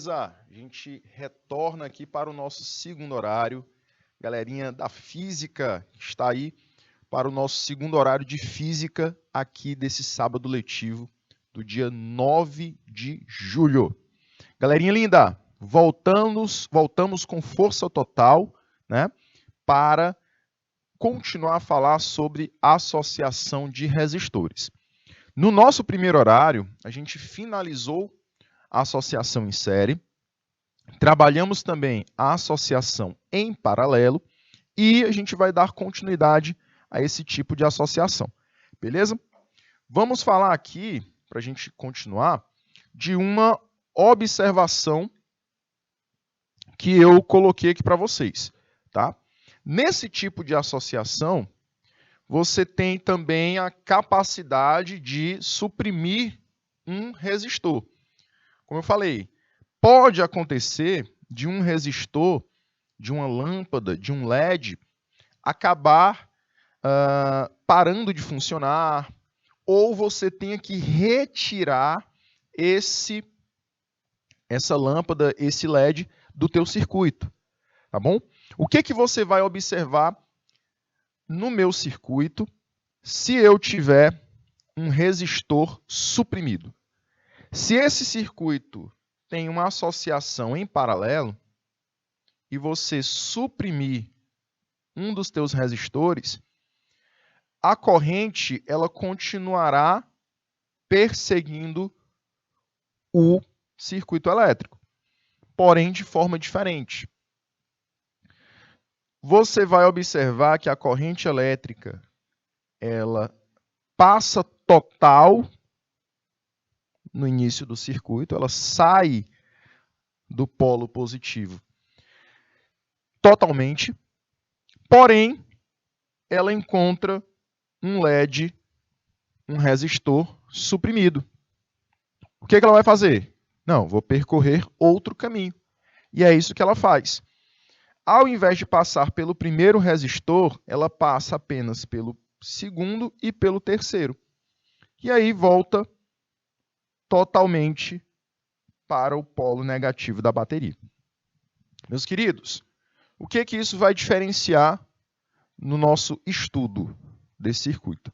Beleza? A gente retorna aqui para o nosso segundo horário. Galerinha da física está aí para o nosso segundo horário de física aqui desse sábado letivo do dia 9 de julho. Galerinha linda, voltamos com força total, né, para continuar a falar sobre associação de resistores. No nosso primeiro horário, a gente finalizou a associação em série, trabalhamos também a associação em paralelo e a gente vai dar continuidade a esse tipo de associação, beleza? Vamos falar aqui, para a gente continuar, de uma observação que eu coloquei aqui para vocês, tá? Nesse tipo de associação, você tem também a capacidade de suprimir um resistor. Como eu falei, pode acontecer de um resistor, de uma lâmpada, de um LED, acabar parando de funcionar, ou você tenha que retirar essa lâmpada, esse LED do teu circuito, tá bom? O que você vai observar no meu circuito se eu tiver um resistor suprimido? Se esse circuito tem uma associação em paralelo e você suprimir um dos teus resistores, a corrente ela continuará perseguindo o circuito elétrico, porém de forma diferente. Você vai observar que a corrente elétrica ela passa total no início do circuito, ela sai do polo positivo totalmente, porém, ela encontra um LED, um resistor suprimido. O que ela vai fazer? Não, vou percorrer outro caminho. E é isso que ela faz. Ao invés de passar pelo primeiro resistor, ela passa apenas pelo segundo e pelo terceiro. E aí volta totalmente para o polo negativo da bateria. Meus queridos, o que isso vai diferenciar no nosso estudo desse circuito?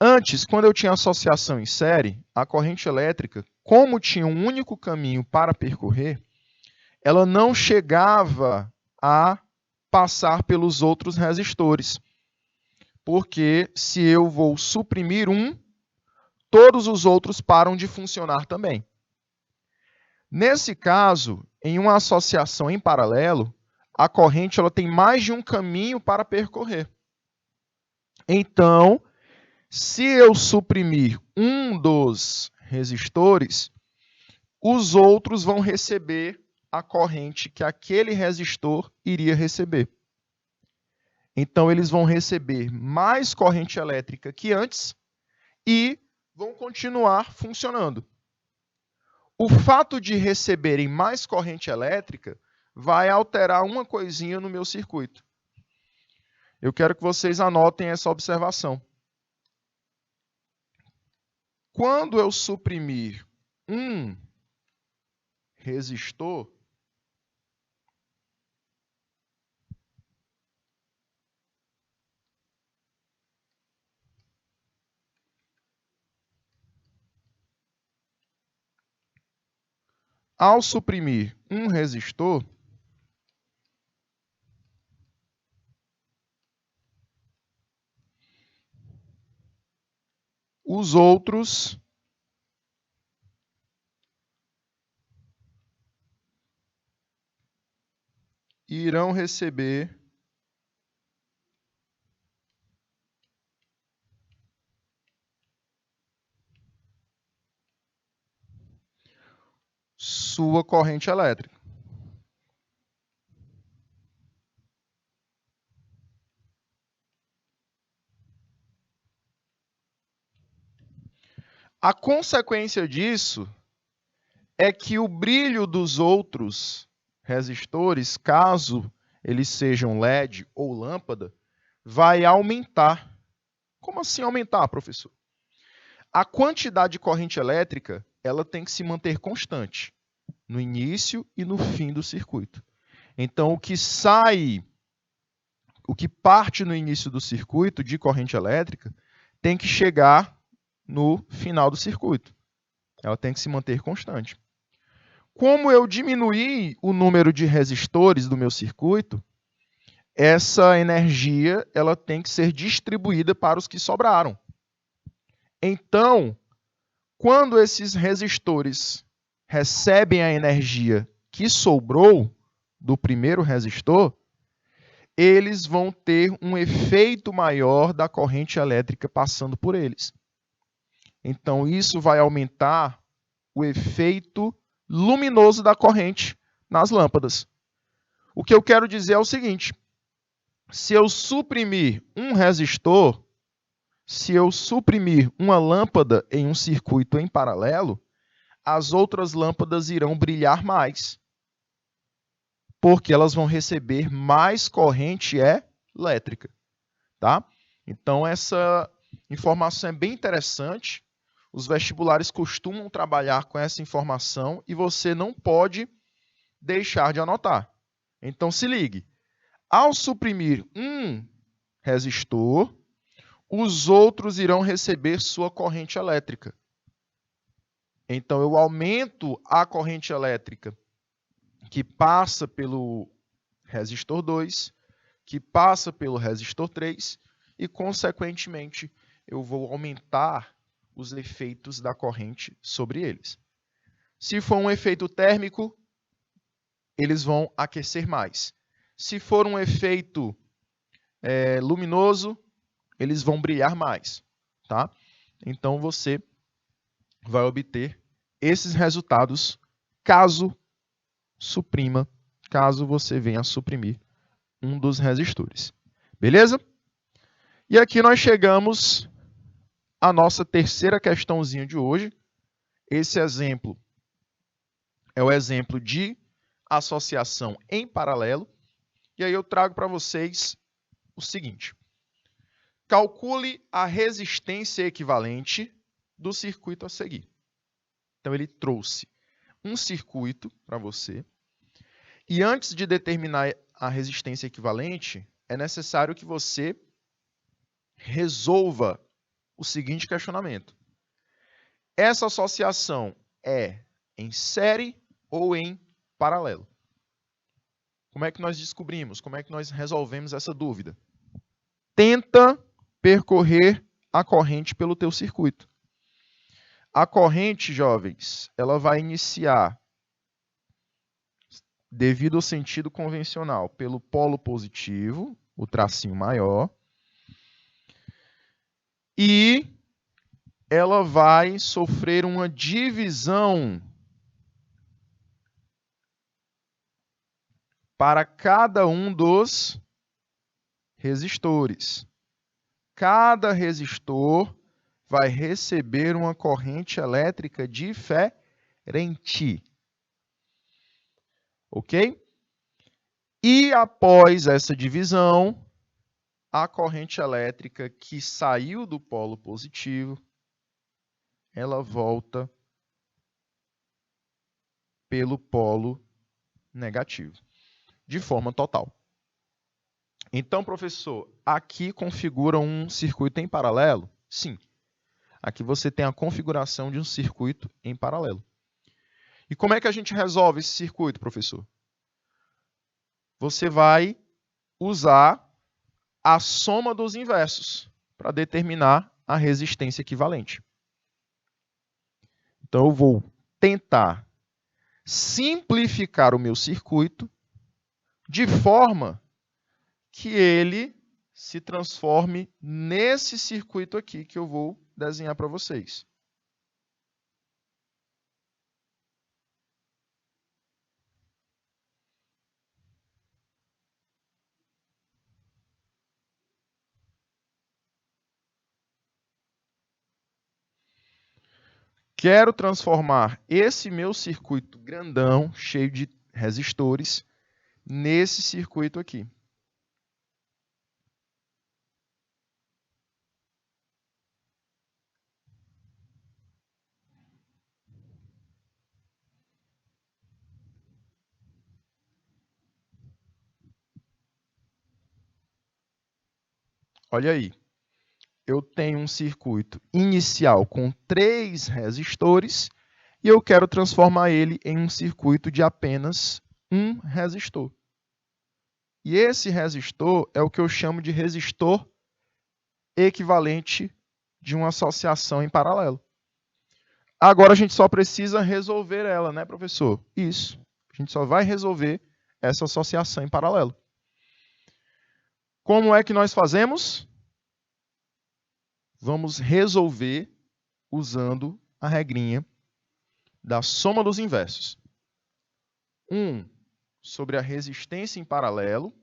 Antes, quando eu tinha associação em série, a corrente elétrica, como tinha um único caminho para percorrer, ela não chegava a passar pelos outros resistores. Porque se eu vou suprimir um, todos os outros param de funcionar também. Nesse caso, em uma associação em paralelo, a corrente ela tem mais de um caminho para percorrer. Então, se eu suprimir um dos resistores, os outros vão receber a corrente que aquele resistor iria receber. Então, eles vão receber mais corrente elétrica que antes e vão continuar funcionando. O fato de receberem mais corrente elétrica vai alterar uma coisinha no meu circuito. Eu quero que vocês anotem essa observação. Quando eu suprimir um resistor, ao suprimir um resistor, os outros irão receber sua corrente elétrica. A consequência disso é que o brilho dos outros resistores, caso eles sejam LED ou lâmpada, vai aumentar. Como assim aumentar, professor? A quantidade de corrente elétrica ela tem que se manter constante. no início e no fim do circuito. Então, o que sai, o que parte no início do circuito de corrente elétrica, tem que chegar no final do circuito. Ela tem que se manter constante. Como eu diminuí o número de resistores do meu circuito, essa energia ela tem que ser distribuída para os que sobraram. Então, quando esses resistores recebem a energia que sobrou do primeiro resistor, eles vão ter um efeito maior da corrente elétrica passando por eles. Então, isso vai aumentar o efeito luminoso da corrente nas lâmpadas. O que eu quero dizer é o seguinte: se eu suprimir um resistor, se eu suprimir uma lâmpada em um circuito em paralelo, as outras lâmpadas irão brilhar mais, porque elas vão receber mais corrente elétrica, tá? Então, essa informação é bem interessante. Os vestibulares costumam trabalhar com essa informação e você não pode deixar de anotar. Então, se ligue. Ao suprimir um resistor, os outros irão receber sua corrente elétrica. Então, eu aumento a corrente elétrica que passa pelo resistor 2, que passa pelo resistor 3 e, consequentemente, eu vou aumentar os efeitos da corrente sobre eles. Se for um efeito térmico, eles vão aquecer mais. Se for um efeito luminoso, eles vão brilhar mais, tá? Então, você vai obter esses resultados caso você venha a suprimir um dos resistores. Beleza? E aqui nós chegamos à nossa terceira questãozinha de hoje. Esse exemplo é o exemplo de associação em paralelo. E aí eu trago para vocês o seguinte: calcule a resistência equivalente do circuito a seguir. Então, ele trouxe um circuito para você. E antes de determinar a resistência equivalente, é necessário que você resolva o seguinte questionamento: essa associação é em série ou em paralelo? Como é que nós descobrimos? Como é que nós resolvemos essa dúvida? Tenta percorrer a corrente pelo teu circuito. A corrente, jovens, ela vai iniciar, devido ao sentido convencional, pelo polo positivo, o tracinho maior, e ela vai sofrer uma divisão para cada um dos resistores. Cada resistor vai receber uma corrente elétrica diferente. Ok? E após essa divisão, a corrente elétrica que saiu do polo positivo, ela volta pelo polo negativo, de forma total. Então, professor, aqui configura um circuito em paralelo? Sim. Aqui você tem a configuração de um circuito em paralelo. E como é que a gente resolve esse circuito, professor? Você vai usar a soma dos inversos para determinar a resistência equivalente. Então, eu vou tentar simplificar o meu circuito de forma que ele se transforme nesse circuito aqui que eu vou desenhar para vocês. Quero transformar esse meu circuito grandão, cheio de resistores, nesse circuito aqui. olha aí. Eu tenho um circuito inicial com 3 resistores e eu quero transformar ele em um circuito de apenas um resistor. E esse resistor é o que eu chamo de resistor equivalente de uma associação em paralelo. Agora a gente só precisa resolver ela, né, professor? Isso. A gente só vai resolver essa associação em paralelo. Como é que nós fazemos? Vamos resolver usando a regrinha da soma dos inversos. 1 sobre a resistência em paralelo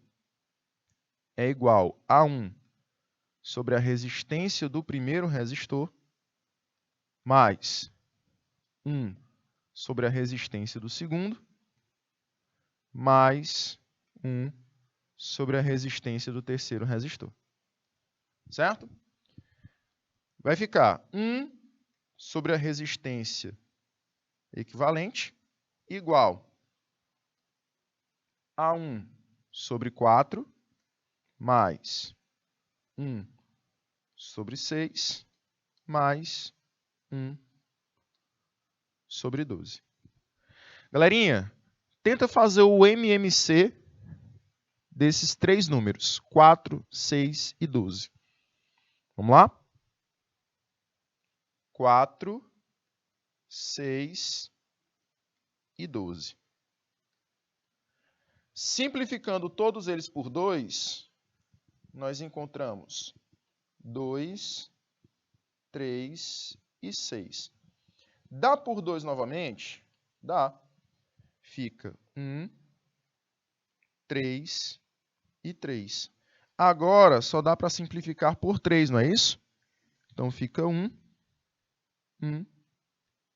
é igual a 1 sobre a resistência do primeiro resistor mais 1 sobre a resistência do segundo mais 1 sobre a resistência do terceiro resistor. Certo? Vai ficar 1 sobre a resistência equivalente igual a 1 sobre 4 mais 1 sobre 6 mais 1 sobre 12. Galerinha, tenta fazer o MMC desses 3 números, 4, 6 e 12. Vamos lá? 4, 6 e 12. Simplificando todos eles por 2, nós encontramos 2, 3 e 6. Dá por 2 novamente? Dá. Fica 1, 3 e 3. Agora, só dá para simplificar por 3, não é isso? Então, fica 1, 1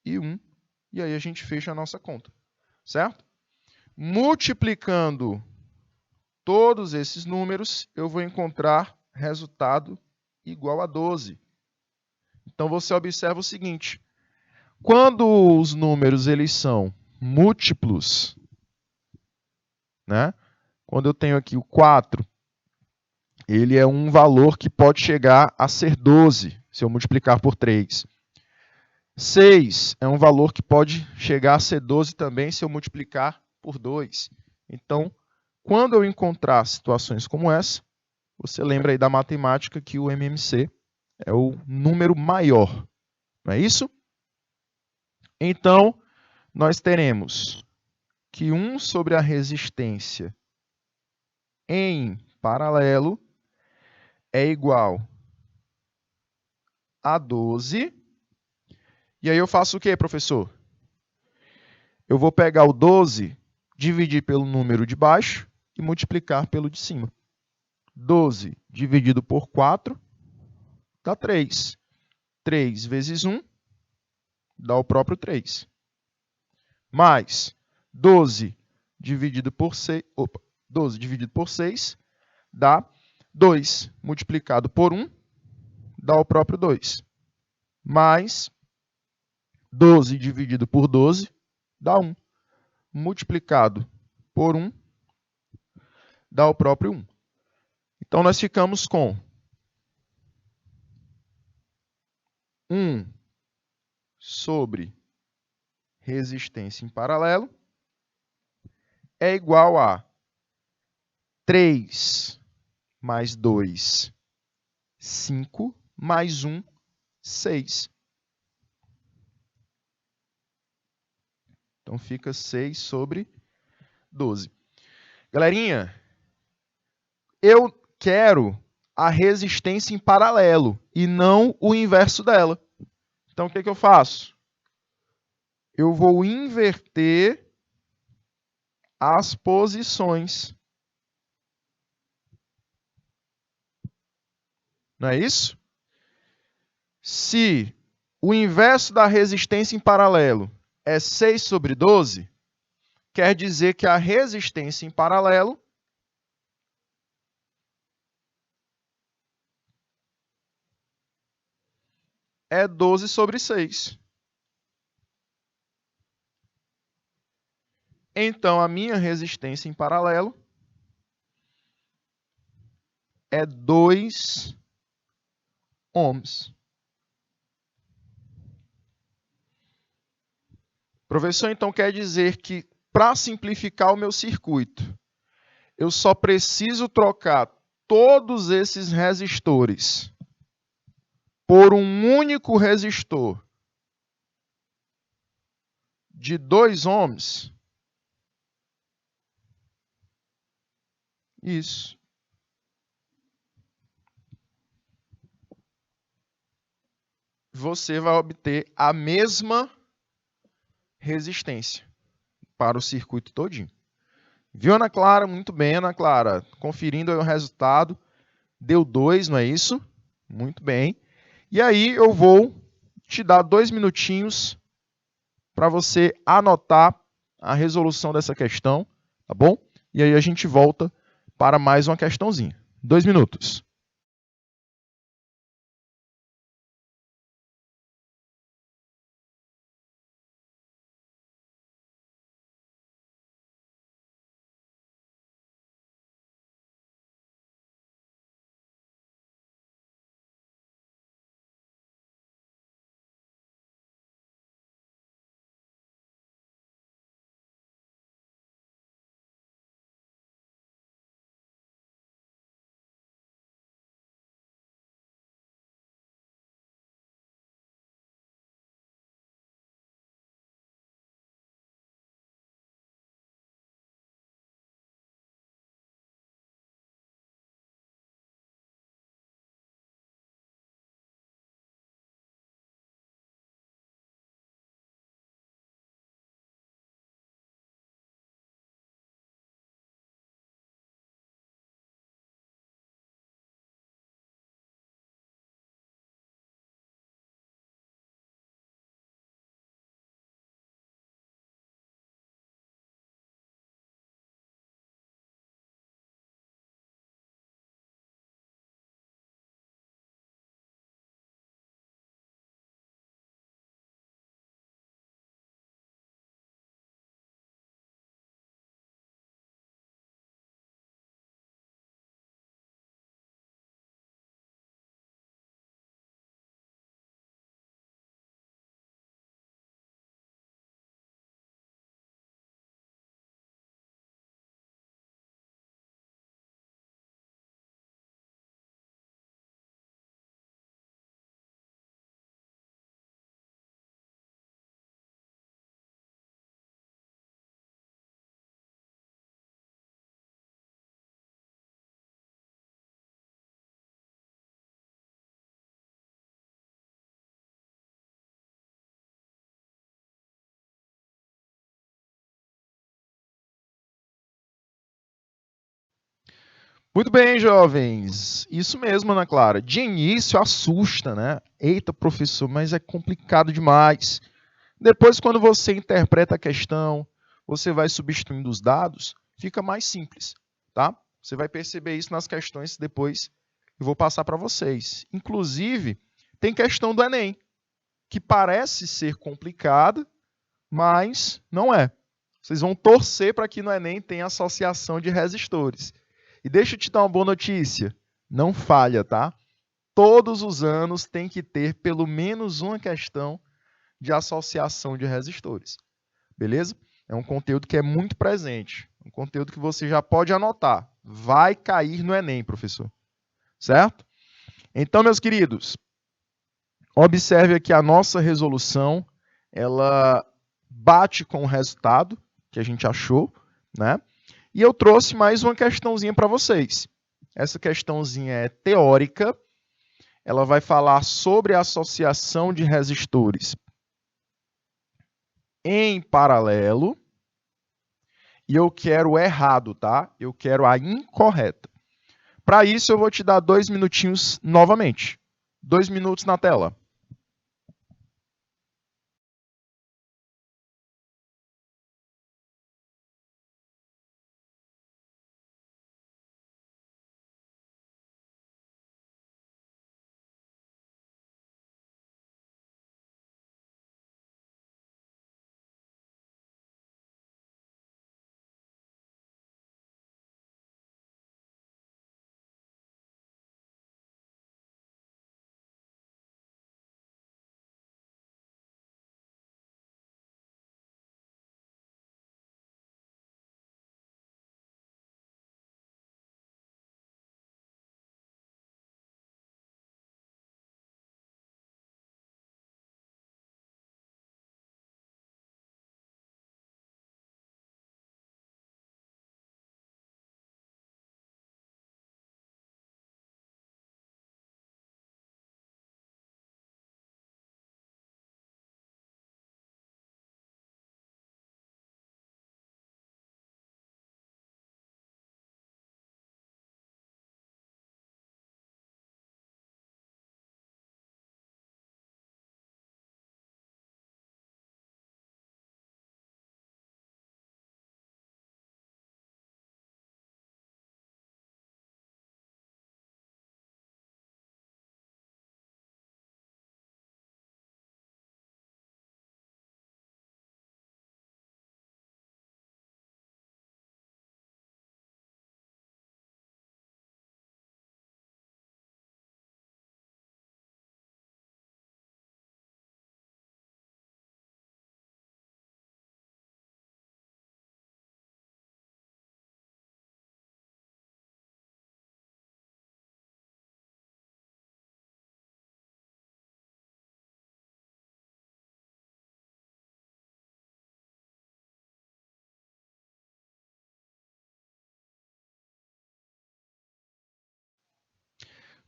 e 1. E aí a gente fecha a nossa conta. Certo? Multiplicando todos esses números, eu vou encontrar resultado igual a 12. Então, você observa o seguinte. Quando os números eles são múltiplos, né? Quando eu tenho aqui o 4, ele é um valor que pode chegar a ser 12, se eu multiplicar por 3. 6 é um valor que pode chegar a ser 12 também, se eu multiplicar por 2. Então, quando eu encontrar situações como essa, você lembra aí da matemática que o MMC é o número maior, não é isso? Então, nós teremos que 1 sobre a resistência em paralelo é igual a 12. E aí eu faço o quê, professor? Eu vou pegar o 12, dividir pelo número de baixo e multiplicar pelo de cima. 12 dividido por 4 dá 3. 3 vezes 1 dá o próprio 3. Mais 12 dividido por 6, 12 dividido por 6 dá 2. Multiplicado por 1 dá o próprio 2. Mais 12 dividido por 12 dá 1. Multiplicado por 1 dá o próprio 1. Então, nós ficamos com 1 sobre resistência em paralelo é igual a 3 mais 2, 5, mais 1, 6. Então, fica 6 sobre 12. Galerinha, eu quero a resistência em paralelo e não o inverso dela. Então, o que eu faço? Eu vou inverter as posições. Não é isso? Se o inverso da resistência em paralelo é 6 sobre 12, quer dizer que a resistência em paralelo é 12 sobre 6. Então, a minha resistência em paralelo é 2 ohms. Professor, então quer dizer que, para simplificar o meu circuito, eu só preciso trocar todos esses resistores por um único resistor de 2 ohms? Isso. Você vai obter a mesma resistência para o circuito todinho. Viu, Ana Clara? Muito bem, Ana Clara. Conferindo aí o resultado, deu 2, não é isso? Muito bem. E aí eu vou te dar 2 minutinhos para você anotar a resolução dessa questão, tá bom? E aí a gente volta para mais uma questãozinha. 2 minutos. Muito bem, jovens. Isso mesmo, Ana Clara. De início assusta, né? Eita, professor, mas é complicado demais. Depois, quando você interpreta a questão, você vai substituindo os dados, fica mais simples, tá? Você vai perceber isso nas questões depois eu vou passar para vocês. Inclusive, tem questão do Enem, que parece ser complicada, mas não é. Vocês vão torcer para que no Enem tenha associação de resistores. E deixa eu te dar uma boa notícia. Não falha, tá? Todos os anos tem que ter pelo menos uma questão de associação de resistores. Beleza? É um conteúdo que é muito presente. Um conteúdo que você já pode anotar. Vai cair no Enem, professor. Certo? Então, meus queridos, observe aqui a nossa resolução. Ela bate com o resultado que a gente achou, né? E eu trouxe mais uma questãozinha para vocês. Essa questãozinha é teórica. Ela vai falar sobre a associação de resistores em paralelo. E eu quero o errado, tá? Eu quero a incorreta. Para isso, eu vou te dar 2 minutinhos novamente. 2 minutos na tela.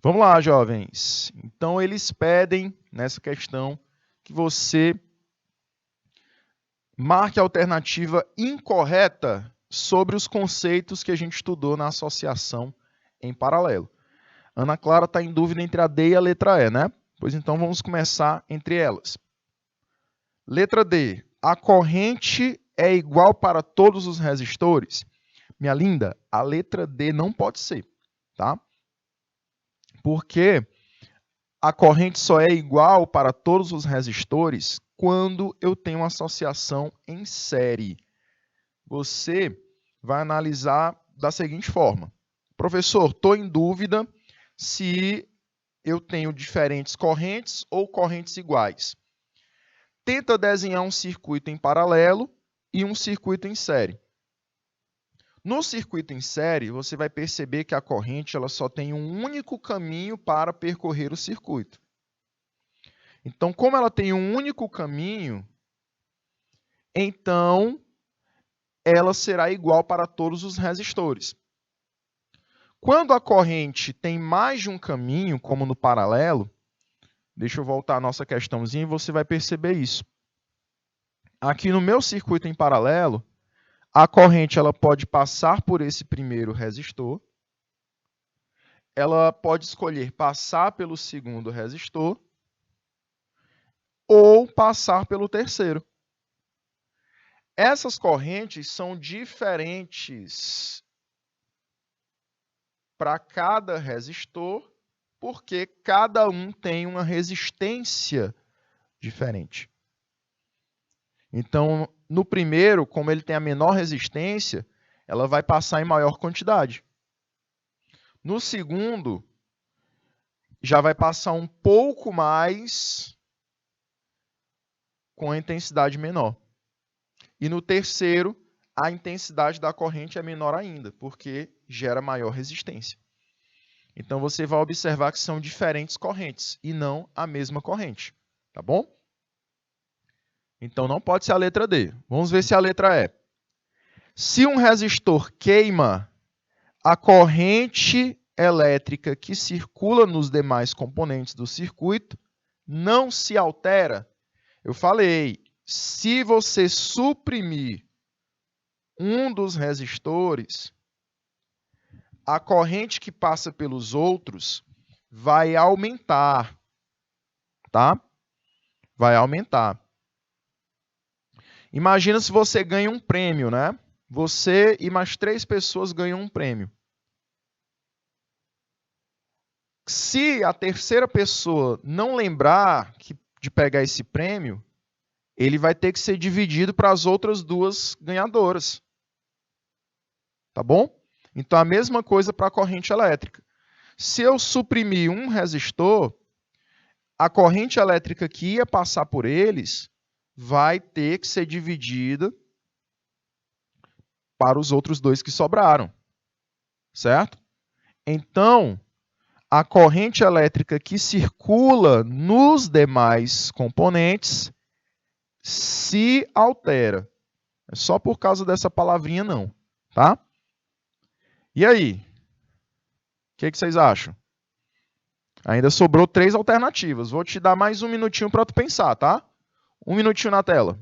Vamos lá, jovens. Então, eles pedem, nessa questão, que você marque a alternativa incorreta sobre os conceitos que a gente estudou na associação em paralelo. Ana Clara está em dúvida entre a D e a letra E, né? Pois então, vamos começar entre elas. Letra D. A corrente é igual para todos os resistores? Minha linda, a letra D não pode ser, tá? Porque a corrente só é igual para todos os resistores quando eu tenho uma associação em série. Você vai analisar da seguinte forma. Professor, estou em dúvida se eu tenho diferentes correntes ou correntes iguais. Tenta desenhar um circuito em paralelo e um circuito em série. No circuito em série, você vai perceber que a corrente ela só tem um único caminho para percorrer o circuito. Então, como ela tem um único caminho, então ela será igual para todos os resistores. Quando a corrente tem mais de um caminho, como no paralelo, deixa eu voltar à nossa questãozinha e você vai perceber isso. Aqui no meu circuito em paralelo, a corrente ela pode passar por esse primeiro resistor, ela pode escolher passar pelo segundo resistor ou passar pelo terceiro. Essas correntes são diferentes para cada resistor, porque cada um tem uma resistência diferente. Então, no primeiro, como ele tem a menor resistência, ela vai passar em maior quantidade. No segundo, já vai passar um pouco mais com a intensidade menor. E no terceiro, a intensidade da corrente é menor ainda, porque gera maior resistência. Então, você vai observar que são diferentes correntes e não a mesma corrente. Tá bom? Então, não pode ser a letra D. Vamos ver se a letra E. Se um resistor queima, a corrente elétrica que circula nos demais componentes do circuito não se altera. Eu falei, se você suprimir um dos resistores, a corrente que passa pelos outros vai aumentar, tá? Vai aumentar. Imagina se você ganha um prêmio, né? Você e mais 3 pessoas ganham um prêmio. Se a terceira pessoa não lembrar de pegar esse prêmio, ele vai ter que ser dividido para as outras 2 ganhadoras. Tá bom? Então, a mesma coisa para a corrente elétrica. Se eu suprimir um resistor, a corrente elétrica que ia passar por eles vai ter que ser dividida para os outros 2 que sobraram. Certo? Então, a corrente elétrica que circula nos demais componentes se altera. É só por causa dessa palavrinha não, tá? E aí? O que vocês acham? Ainda sobrou 3 alternativas. Vou te dar mais um minutinho para tu pensar, tá? 1 minutinho na tela.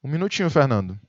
Um minutinho, Fernando.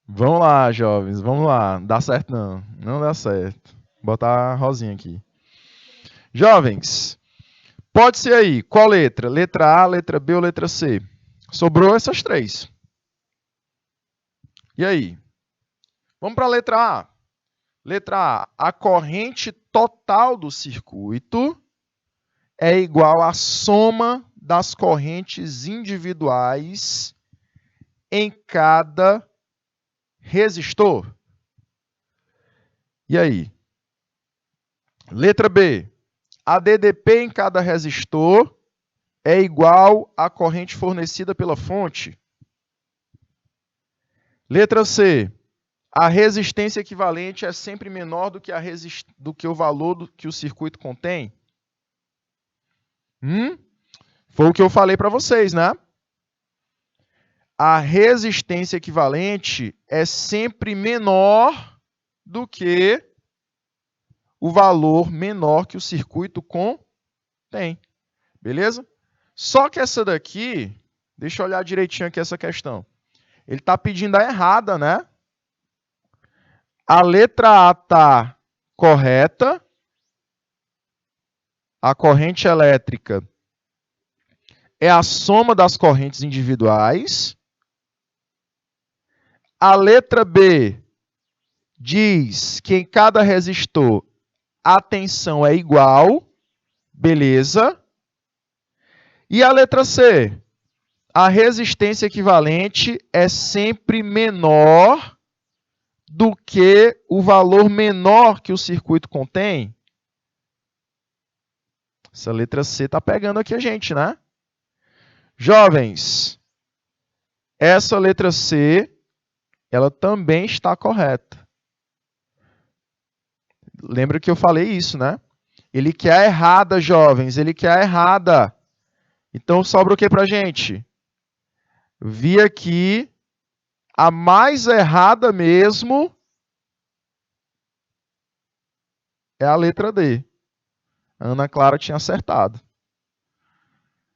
Vamos lá, jovens, vamos lá. Dá certo não, não dá certo. Vou botar a rosinha aqui. Jovens, pode ser aí, qual letra? Letra A, letra B ou letra C? Sobrou essas três. E aí? Vamos para a letra A. Letra A, a corrente total do circuito é igual à soma das correntes individuais em cada resistor. E aí? Letra B, a DDP em cada resistor é igual à corrente fornecida pela fonte. Letra C, a resistência equivalente é sempre menor do que o valor que o circuito contém. Foi o que eu falei para vocês, né? A resistência equivalente é sempre menor do que o valor menor que o circuito contém. Beleza? Só que essa daqui, deixa eu olhar direitinho aqui essa questão. Ele está pedindo a errada, né? A letra A está correta. A corrente elétrica é a soma das correntes individuais. A letra B diz que em cada resistor a tensão é igual. Beleza. E a letra C? A resistência equivalente é sempre menor do que o valor menor que o circuito contém. Essa letra C está pegando aqui a gente, né? Jovens, essa letra C, ela também está correta. Lembra que eu falei isso, né? Ele quer a errada, jovens, ele quer a errada. Então, sobra o que pra gente? Vi aqui a mais errada mesmo é a letra D. A Ana Clara tinha acertado.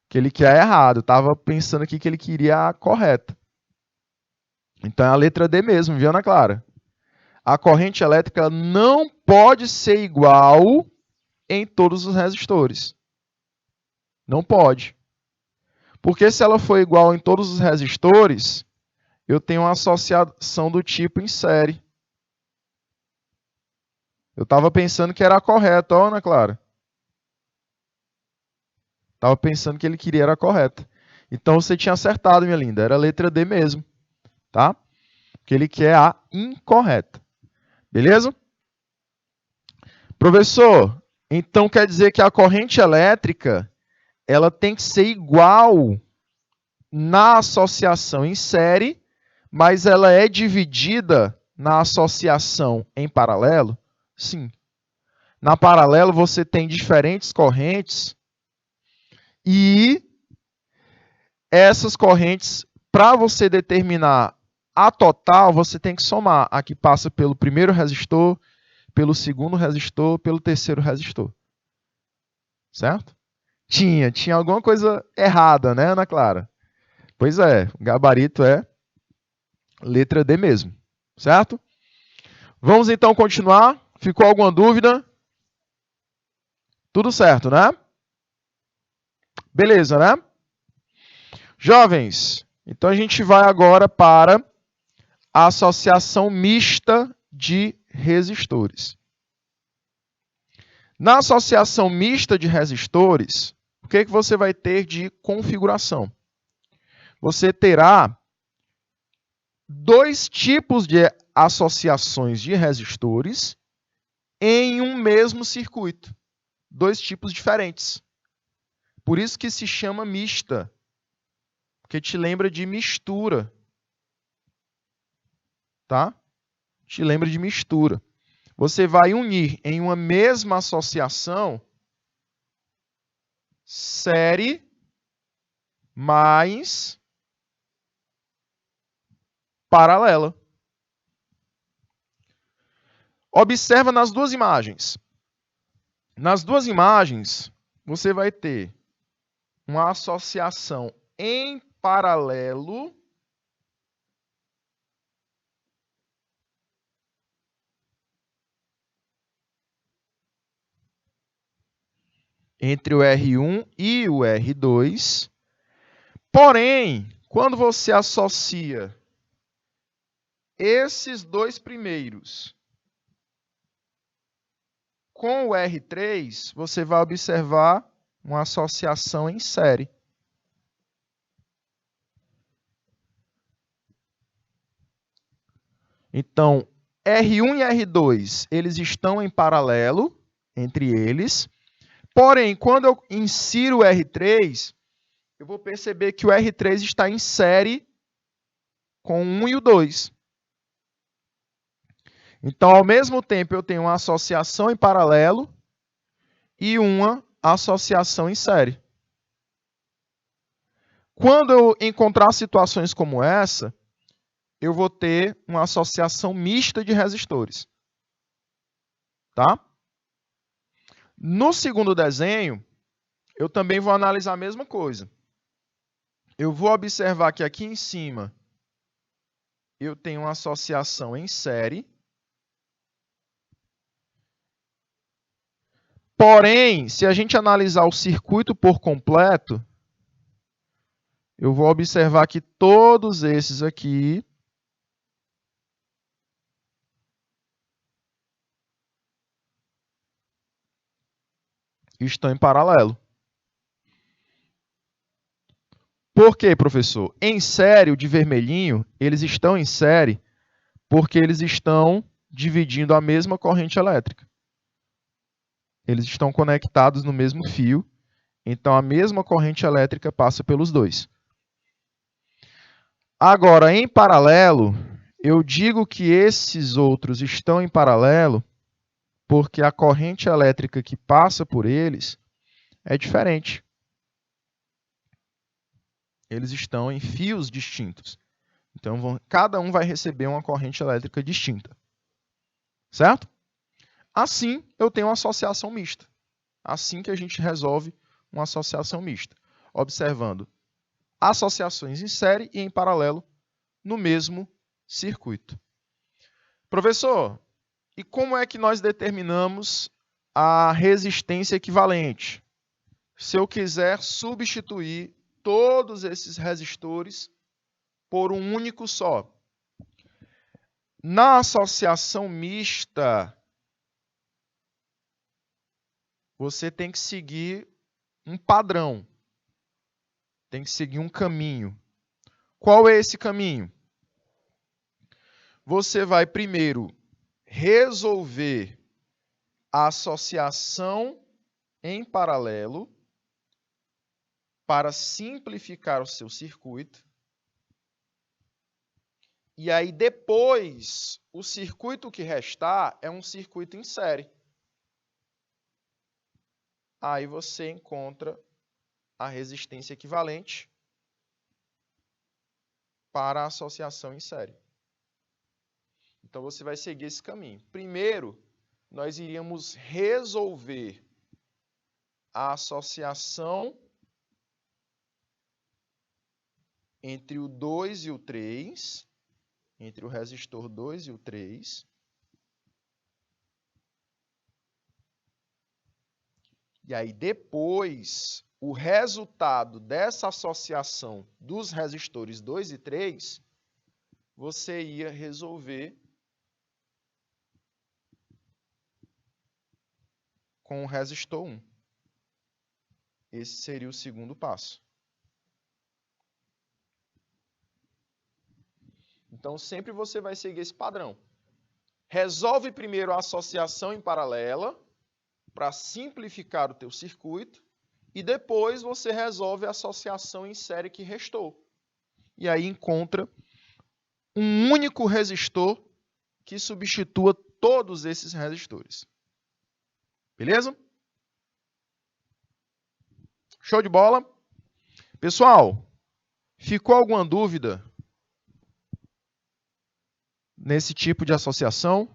Que ele quer errado. Estava pensando aqui que ele queria a correta. Então é a letra D mesmo, viu, Ana Clara? A corrente elétrica não pode ser igual em todos os resistores. Não pode. Porque se ela for igual em todos os resistores, eu tenho uma associação do tipo em série. Eu estava pensando que era a correta, ó, Ana Clara. Estava pensando que ele queria era a correta. Então você tinha acertado, minha linda. Era a letra D mesmo. Tá? Porque ele quer a incorreta. Beleza? Professor, então quer dizer que a corrente elétrica ela tem que ser igual na associação em série, mas ela é dividida na associação em paralelo? Sim. Na paralelo você tem diferentes correntes e essas correntes, para você determinar a total, você tem que somar a que passa pelo primeiro resistor, pelo segundo resistor, pelo terceiro resistor. Certo? Tinha alguma coisa errada, né, Ana Clara? Pois é, o gabarito é letra D mesmo. Certo? Vamos então continuar. Ficou alguma dúvida? Tudo certo, né? Beleza, né? Jovens, então a gente vai agora para a associação mista de resistores. Na associação mista de resistores, o que você vai ter de configuração? Você terá dois tipos de associações de resistores em um mesmo circuito. Dois tipos diferentes. Por isso que se chama mista. Porque te lembra de mistura. Tá? Te lembra de mistura. Você vai unir em uma mesma associação série mais paralela. Observa nas duas imagens. Nas duas imagens, você vai ter uma associação em paralelo entre o R1 e o R2. Porém, quando você associa esses dois primeiros com o R3, você vai observar uma associação em série. Então, R1 e R2, eles estão em paralelo entre eles. Porém, quando eu insiro o R3, eu vou perceber que o R3 está em série com o 1 e o 2. Então, ao mesmo tempo, eu tenho uma associação em paralelo e uma associação em série. Quando eu encontrar situações como essa, eu vou ter uma associação mista de resistores. Tá? No segundo desenho, eu também vou analisar a mesma coisa. Eu vou observar que aqui em cima eu tenho uma associação em série. Porém, se a gente analisar o circuito por completo, eu vou observar que todos esses aqui estão em paralelo. Por quê, professor? Em série, o de vermelhinho, eles estão em série porque eles estão dividindo a mesma corrente elétrica. Eles estão conectados no mesmo fio, então a mesma corrente elétrica passa pelos dois. Agora, em paralelo, eu digo que esses outros estão em paralelo porque a corrente elétrica que passa por eles é diferente. Eles estão em fios distintos. Então, cada um vai receber uma corrente elétrica distinta. Certo? Assim, eu tenho uma associação mista. Assim que a gente resolve uma associação mista. Observando associações em série e em paralelo no mesmo circuito. Professor, e como é que nós determinamos a resistência equivalente? Se eu quiser substituir todos esses resistores por um único só. Na associação mista, você tem que seguir um padrão. Tem que seguir um caminho. Qual é esse caminho? Você vai primeiro resolver a associação em paralelo para simplificar o seu circuito. E aí, depois, o circuito que restar é um circuito em série. Aí você encontra a resistência equivalente para a associação em série. Então, você vai seguir esse caminho. Primeiro, nós iríamos resolver a associação entre o 2 e o 3, entre o resistor 2 e o 3. E aí, depois, o resultado dessa associação dos resistores 2 e 3, você ia resolver com o resistor 1. Esse seria o segundo passo. Então, sempre você vai seguir esse padrão. Resolve primeiro a associação em paralela para simplificar o teu circuito e depois você resolve a associação em série que restou. E aí encontra um único resistor que substitua todos esses resistores. Beleza? Show de bola? Pessoal, ficou alguma dúvida nesse tipo de associação?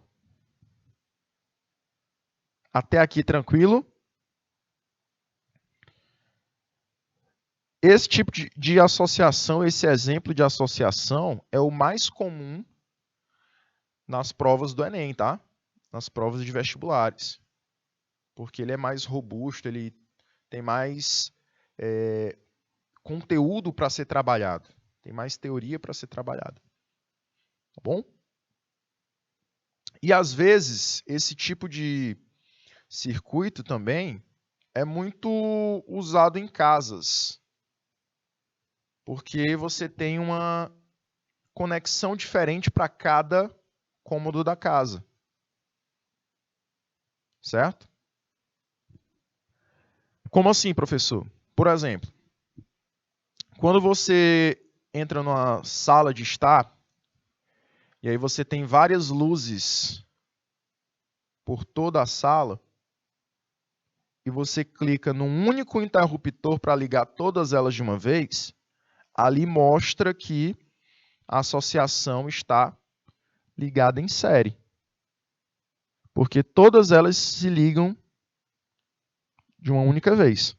Até aqui tranquilo? Esse tipo de associação, esse exemplo de associação é o mais comum nas provas do Enem, tá? Nas provas de vestibulares. Porque ele é mais robusto, ele tem mais conteúdo para ser trabalhado, tem mais teoria para ser trabalhada. Tá bom? E às vezes esse tipo de circuito também é muito usado em casas, porque você tem uma conexão diferente para cada cômodo da casa. Certo? Como assim, professor? Por exemplo, quando você entra numa sala de estar, e aí você tem várias luzes por toda a sala, e você clica num único interruptor para ligar todas elas de uma vez, ali mostra que a associação está ligada em série. Porque todas elas se ligam de uma única vez.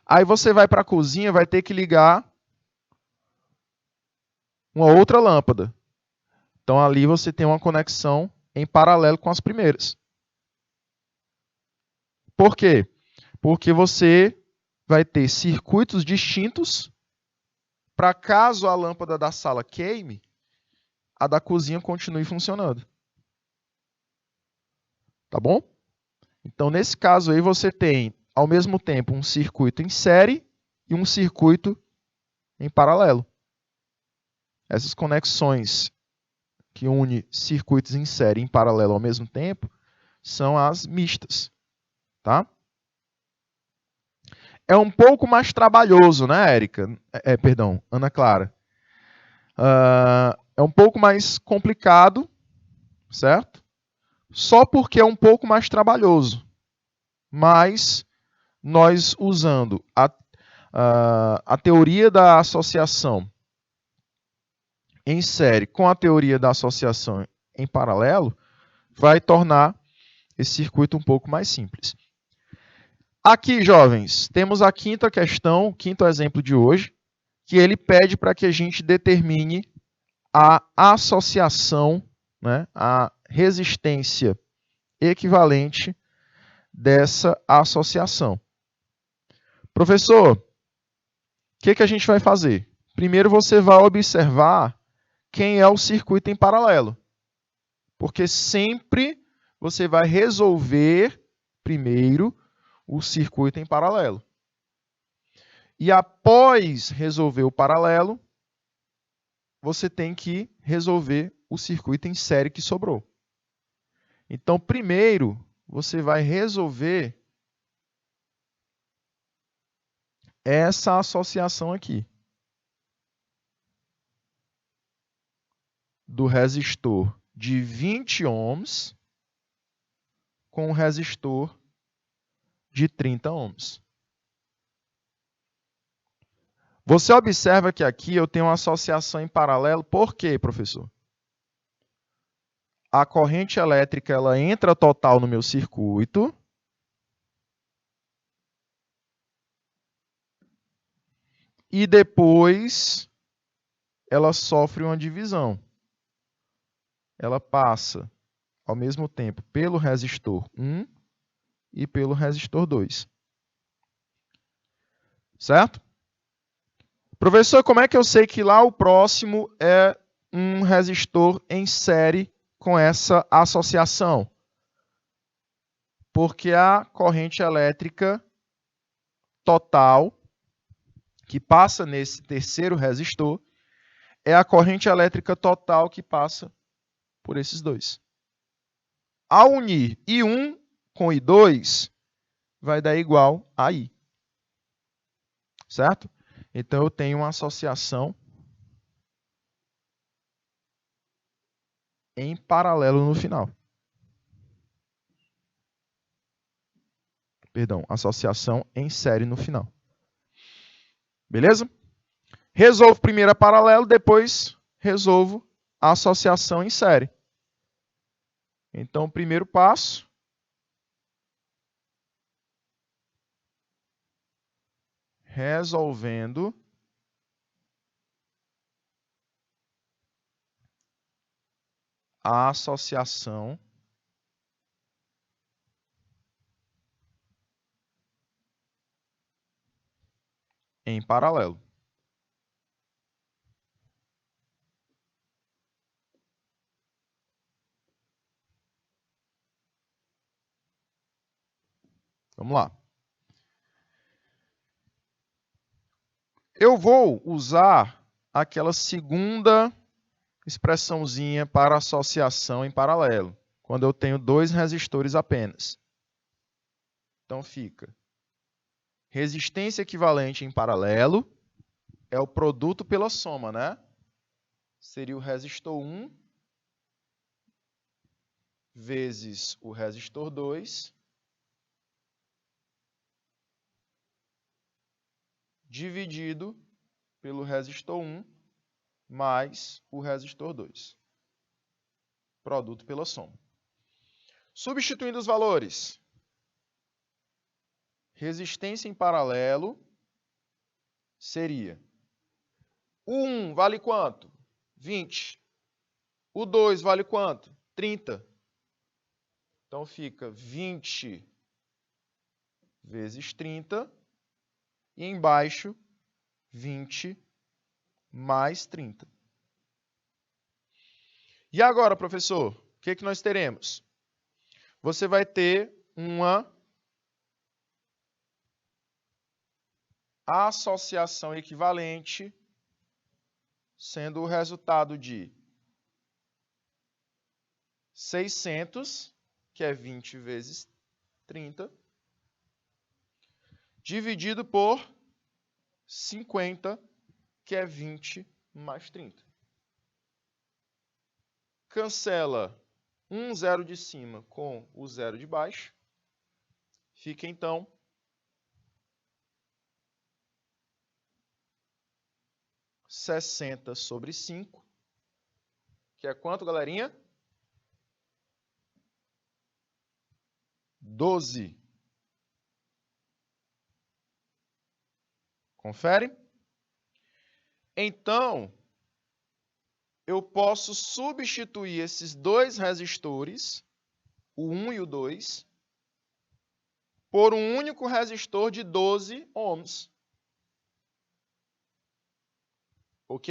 Aí você vai para a cozinha, vai ter que ligar uma outra lâmpada. Então ali você tem uma conexão em paralelo com as primeiras. Por quê? Porque você vai ter circuitos distintos para caso a lâmpada da sala queime, a da cozinha continue funcionando. Tá bom? Então, nesse caso aí, você tem, ao mesmo tempo, um circuito em série e um circuito em paralelo. Essas conexões que unem circuitos em série e em paralelo ao mesmo tempo são as mistas. Tá? É um pouco mais trabalhoso, né, Érica? Perdão, Ana Clara. É um pouco mais complicado, certo? Só porque é um pouco mais trabalhoso. Mas nós usando a teoria da associação em série com a teoria da associação em paralelo, vai tornar esse circuito um pouco mais simples. Aqui, jovens, temos a quinta questão, o quinto exemplo de hoje, que ele pede para que a gente determine a associação, né, a resistência equivalente dessa associação. Professor, o que a gente vai fazer? Primeiro você vai observar quem é o circuito em paralelo, porque sempre você vai resolver primeiro o circuito em paralelo. E após resolver o paralelo, você tem que resolver o circuito em série que sobrou. Então, primeiro, você vai resolver essa associação aqui do resistor de 20 ohms com o resistor de 30 ohms. Você observa que aqui eu tenho uma associação em paralelo. Por quê, professor? A corrente elétrica ela entra total no meu circuito. E depois ela sofre uma divisão. Ela passa ao mesmo tempo pelo resistor 1 e pelo resistor 2. Certo? Professor, como é que eu sei que lá o próximo é um resistor em série com essa associação? Porque a corrente elétrica total que passa nesse terceiro resistor é a corrente elétrica total que passa por esses dois. Ao unir I1 com I2, vai dar igual a I. Certo? Então, eu tenho uma associação em paralelo no final. Perdão, associação em série no final. Beleza? Resolvo primeiro a paralelo, depois resolvo a associação em série. Então, o primeiro passo resolvendo a associação em paralelo. Vamos lá. Eu vou usar aquela segunda expressãozinha para associação em paralelo, quando eu tenho dois resistores apenas. Então fica resistência equivalente em paralelo é o produto pela soma, né? Seria o resistor 1 vezes o resistor 2 dividido pelo resistor 1 mais o resistor 2. Produto pela soma. Substituindo os valores. Resistência em paralelo seria o 1 vale quanto? 20. O 2 vale quanto? 30. Então fica 20 vezes 30 e embaixo 20 mais 30. E agora, professor, o que nós teremos? Você vai ter uma associação equivalente, sendo o resultado de 600, que é 20 vezes 30, dividido por 50, que é 20 mais 30. Cancela um zero de cima com o zero de baixo. Fica, então, 60 sobre 5, que é quanto, galerinha? 12. Confere? Então, eu posso substituir esses dois resistores, o 1 e o 2, por um único resistor de 12 ohms. Ok?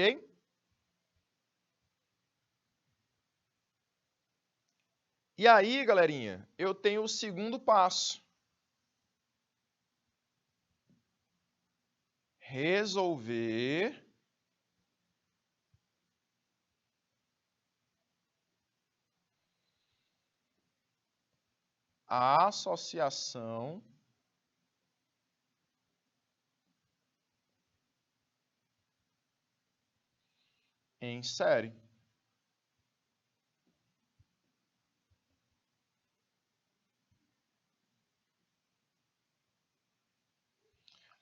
E aí, galerinha, eu tenho o segundo passo. Resolver a associação em série.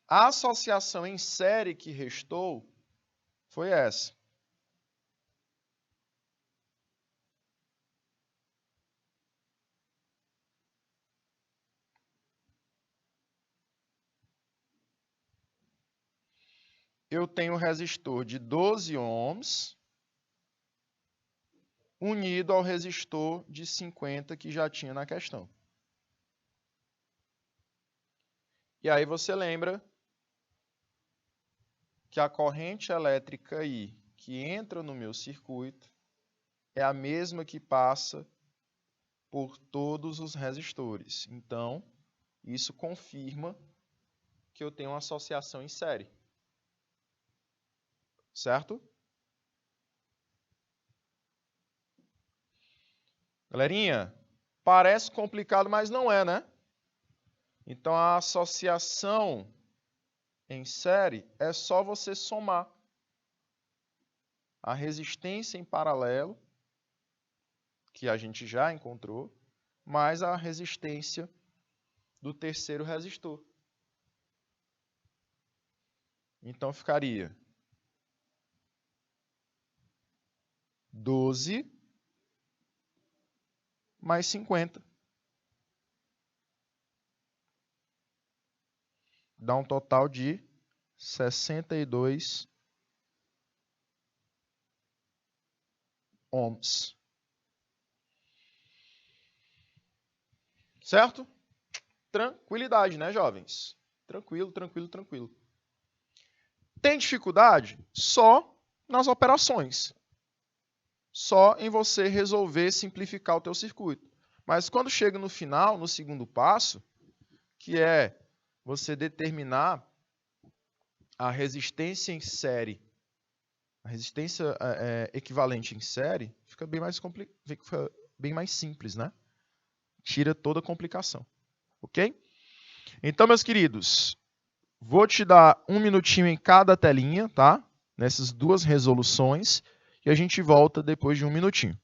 A associação em série que restou foi essa. Eu tenho um resistor de 12 ohms unido ao resistor de 50 que já tinha na questão. E aí você lembra que a corrente elétrica I que entra no meu circuito é a mesma que passa por todos os resistores. Então, isso confirma que eu tenho uma associação em série. Certo? Galerinha, parece complicado, mas não é, né? Então, a associação em série é só você somar a resistência em paralelo, que a gente já encontrou, mais a resistência do terceiro resistor. Então, ficaria 12 mais 50. Dá um total de 62 ohms. Certo? Tranquilidade, né, jovens? Tranquilo, tranquilo, tranquilo. Tem dificuldade? Só nas operações. Só em você resolver simplificar o teu circuito. Mas quando chega no final, no segundo passo, que é você determinar a resistência em série, a resistência equivalente em série, fica bem mais simples, né? Tira toda a complicação. Ok? Então, meus queridos, vou te dar um minutinho em cada telinha, tá? Nessas duas resoluções, e a gente volta depois de um minutinho.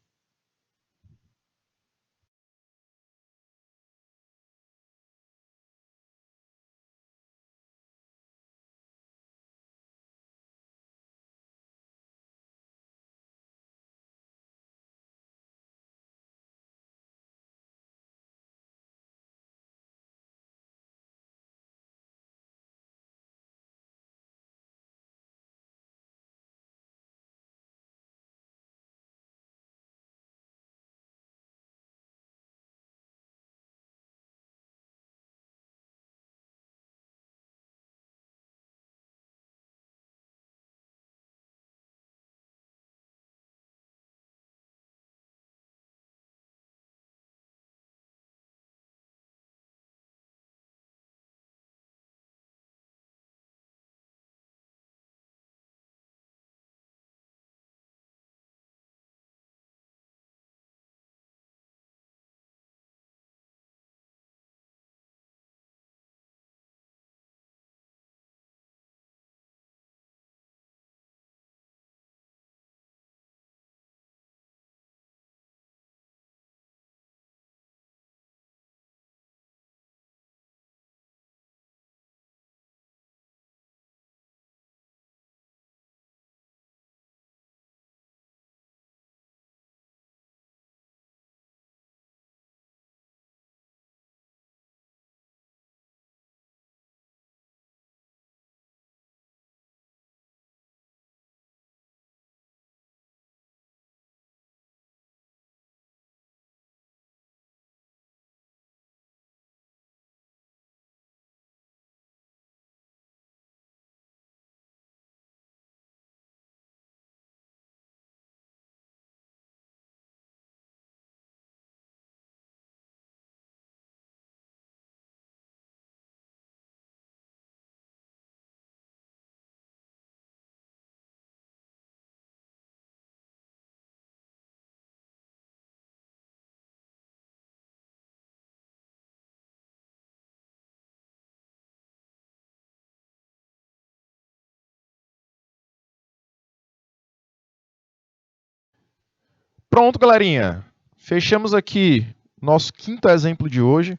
Pronto, galerinha. Fechamos aqui nosso quinto exemplo de hoje,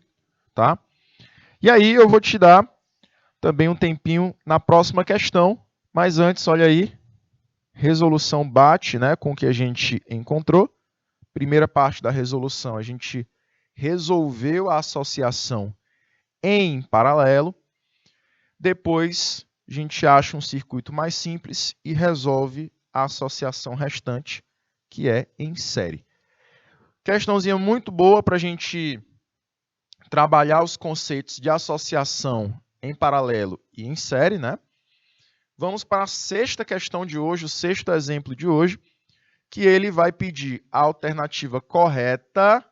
tá? E aí eu vou te dar também um tempinho na próxima questão, mas antes, olha aí, resolução bate, né, com o que a gente encontrou. Primeira parte da resolução, a gente resolveu a associação em paralelo. Depois, a gente acha um circuito mais simples e resolve a associação restante, que é em série. Questãozinha muito boa para a gente trabalhar os conceitos de associação em paralelo e em série, né? Vamos para a sexta questão de hoje, o sexto exemplo de hoje, que ele vai pedir a alternativa correta,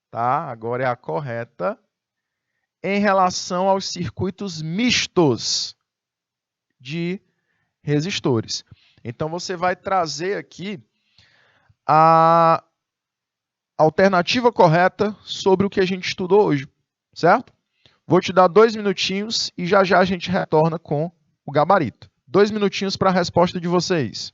tá? Agora é a correta, em relação aos circuitos mistos de resistores. Então, você vai trazer aqui a alternativa correta sobre o que a gente estudou hoje, certo? Vou te dar 2 minutinhos e já já a gente retorna com o gabarito. 2 minutinhos para a resposta de vocês.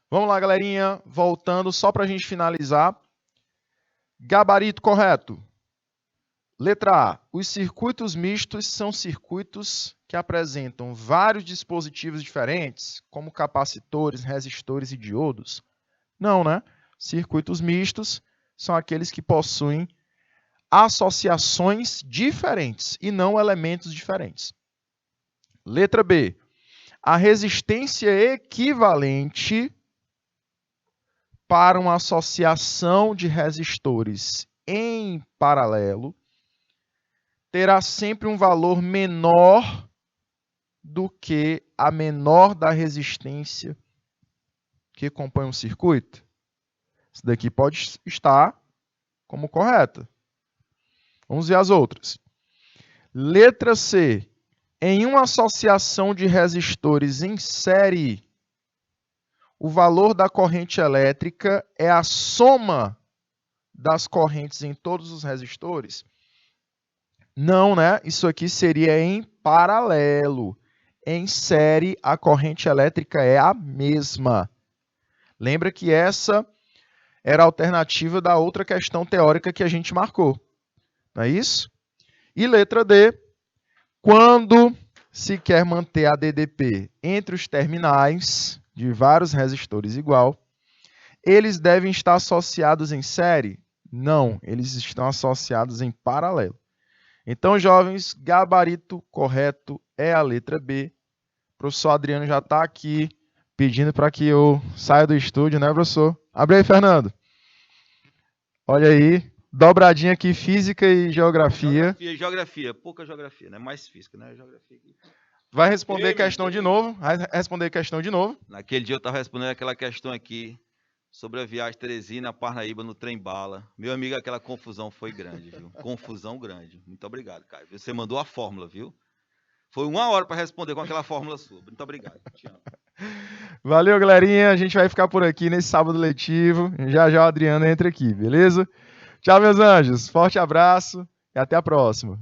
Vamos lá, galerinha. Voltando, só para a gente finalizar. Gabarito correto. Letra A. Os circuitos mistos são circuitos que apresentam vários dispositivos diferentes, como capacitores, resistores e diodos? Não, né? Circuitos mistos são aqueles que possuem associações diferentes e não elementos diferentes. Letra B. A resistência equivalente para uma associação de resistores em paralelo terá sempre um valor menor do que a menor da resistência que compõe um circuito. Isso daqui pode estar como correta. Vamos ver as outras. Letra C. Em uma associação de resistores em série, o valor da corrente elétrica é a soma das correntes em todos os resistores? Não, né? Isso aqui seria em paralelo. Em série, a corrente elétrica é a mesma. Lembra que essa era a alternativa da outra questão teórica que a gente marcou. Não é isso? E letra D. Quando se quer manter a DDP entre os terminais de vários resistores igual, eles devem estar associados em série? Não, eles estão associados em paralelo. Então, jovens, gabarito correto é a letra B. O professor Adriano já está aqui pedindo para que eu saia do estúdio, né, professor? Abre aí, Fernando. Olha aí, dobradinha aqui, física e geografia. Geografia, pouca geografia, né? Mais física, né? Geografia aqui. Vai responder questão de novo. Vai responder questão de novo. Naquele dia eu estava respondendo aquela questão aqui sobre a viagem de Teresina a Parnaíba no trem-bala. Meu amigo, aquela confusão foi grande, viu? Confusão grande. Muito obrigado, Caio. Você mandou a fórmula, viu? Foi 1 hora para responder com aquela fórmula sua. Muito obrigado. Te amo. Valeu, galerinha. A gente vai ficar por aqui nesse sábado letivo. Já já o Adriano entra aqui, beleza? Tchau, meus anjos. Forte abraço e até a próxima.